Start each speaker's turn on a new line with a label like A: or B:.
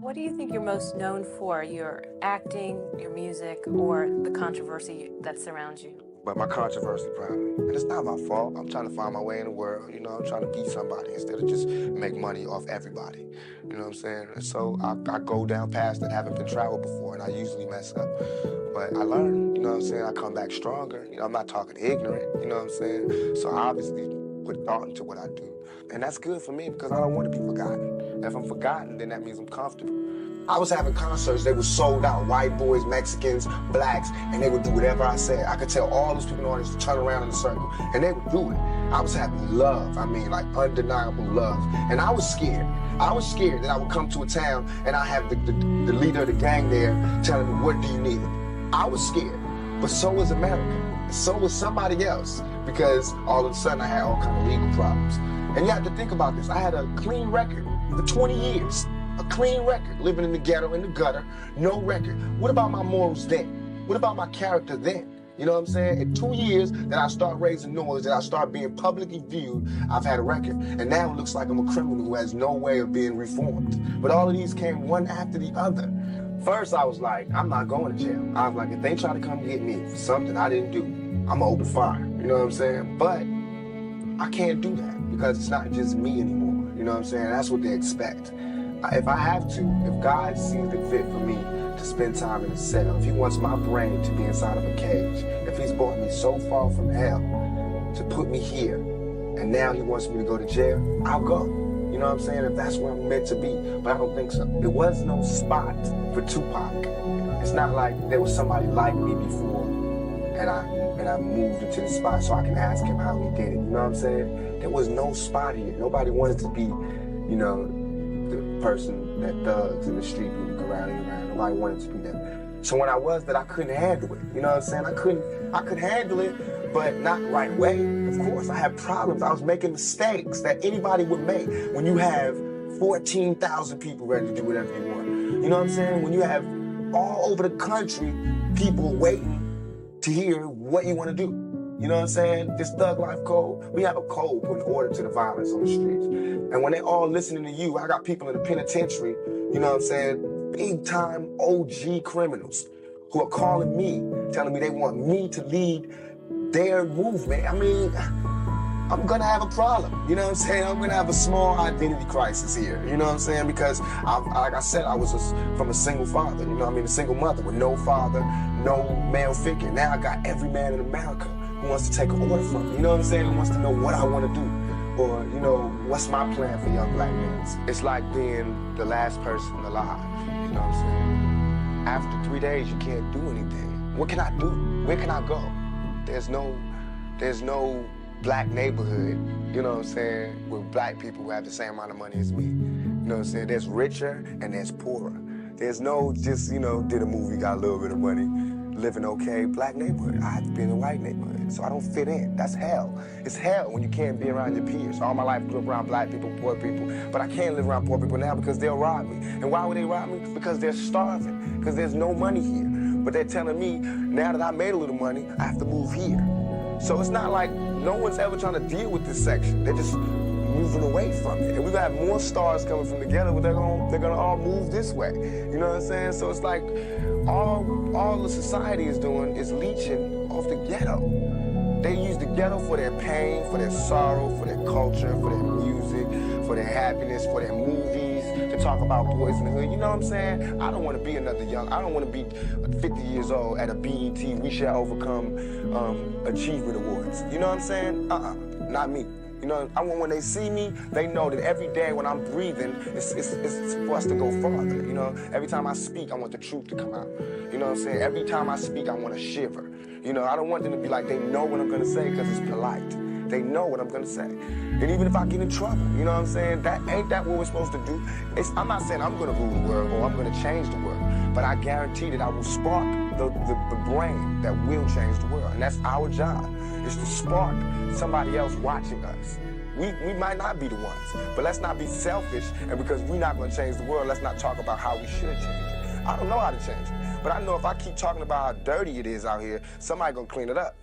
A: What do you think you're most known for? Your acting, your music, or the controversy that surrounds you?
B: But my controversy, probably. And it's not my fault. I'm trying to find my way in the world, I'm trying to be somebody instead of just make money off everybody. You know what I'm saying? And so I go down past that, haven't been traveled before, and I usually mess up. But I learn, you know what I'm saying? I come back stronger. I'm not talking ignorant, you know what I'm saying? So I obviously put thought into what I do. And that's good for me because I don't want to be forgotten. If I'm forgotten, then that means I'm comfortable. I was having concerts, they were sold out, white boys, Mexicans, blacks, and they would do whatever I said. I could tell all those people in the audience to turn around in a circle, and they would do it. I was having love, like undeniable love. And I was scared. I was scared that I would come to a town and I have the leader of the gang there telling me, what do you need? I was scared, but so was America. So was somebody else, because all of a sudden I had all kind of legal problems. And you have to think about this. I had a clean record for 20 years. A clean record, living in the ghetto, in the gutter, no record. What about my morals then? What about my character then? You know what I'm saying? In 2 years that I start raising noise, that I start being publicly viewed, I've had a record. And now it looks like I'm a criminal who has no way of being reformed. But all of these came one after the other. First, I was like, I'm not going to jail. I was like, if they try to come get me for something I didn't do, I'm gonna open fire. You know what I'm saying? But I can't do that because it's not just me anymore. You know what I'm saying? That's what they expect. If I have to, if God sees it fit for me to spend time in a cell, if he wants my brain to be inside of a cage, if he's brought me so far from hell to put me here, and now he wants me to go to jail, I'll go. You know what I'm saying? If that's where I'm meant to be, but I don't think so. There was no spot for Tupac. It's not like there was somebody like me before, and I moved into the spot so I can ask him how he did it. You know what I'm saying? There was no spot here. Nobody wanted to be, the person that thugs in the street who go around and around. Nobody wanted to be that. So when I was that, I couldn't handle it. You know what I'm saying? I could handle it, but not right way. Of course, I had problems. I was making mistakes that anybody would make when you have 14,000 people ready to do whatever you want. You know what I'm saying? When you have all over the country people waiting to hear what you want to do. You know what I'm saying? This thug life code, we have a code putting order to the violence on the streets. And when they all listening to you, I got people in the penitentiary, you know what I'm saying, big time OG criminals who are calling me, telling me they want me to lead their movement. I mean, I'm gonna have a problem, you know what I'm saying? I'm gonna have a small identity crisis here, you know what I'm saying? Because, like I said, I was from a single father, a single mother with no father, no male figure. Now I got every man in America who wants to take an order from me, you know what I'm saying? Who wants to know what I want to do, or, what's my plan for young black men? It's like being the last person alive, you know what I'm saying? After 3 days, you can't do anything. What can I do? Where can I go? There's no black neighborhood, you know what I'm saying, with black people who have the same amount of money as me. You know what I'm saying? There's richer and there's poorer. There's no just, did a movie, got a little bit of money, living okay, black neighborhood. I have to be in a white neighborhood, so I don't fit in. That's hell. It's hell when you can't be around your peers. All my life I grew up around black people, poor people, but I can't live around poor people now because they'll rob me. And why would they rob me? Because they're starving, because there's no money here. But they're telling me, now that I made a little money, I have to move here. So it's not like no one's ever trying to deal with this section. They're just moving away from it. And we're gonna have more stars coming from the ghetto, but they're gonna all move this way. You know what I'm saying? So it's like all the society is doing is leeching off the ghetto. They use the ghetto for their pain, for their sorrow, for their culture, for their music, for their happiness, for their movies, to talk about boys in the hood. You know what I'm saying? I don't want to be another I don't want to be 50 years old at a BET We Shall Overcome Achievement Awards. You know what I'm saying? Not me. I want when they see me, they know that every day when I'm breathing, it's for us to go farther. Every time I speak, I want the truth to come out. You know what I'm saying? Every time I speak, I want to shiver. I don't want them to be like, they know what I'm going to say because it's polite. They know what I'm going to say. And even if I get in trouble, you know what I'm saying? Ain't that what we're supposed to do? I'm not saying I'm going to rule the world or I'm going to change the world, but I guarantee that I will spark the brain that will change the world. And that's our job, is to spark somebody else watching us. We might not be the ones, but let's not be selfish, and because we're not going to change the world, let's not talk about how we should change it. I don't know how to change it, but I know if I keep talking about how dirty it is out here, somebody's going to clean it up.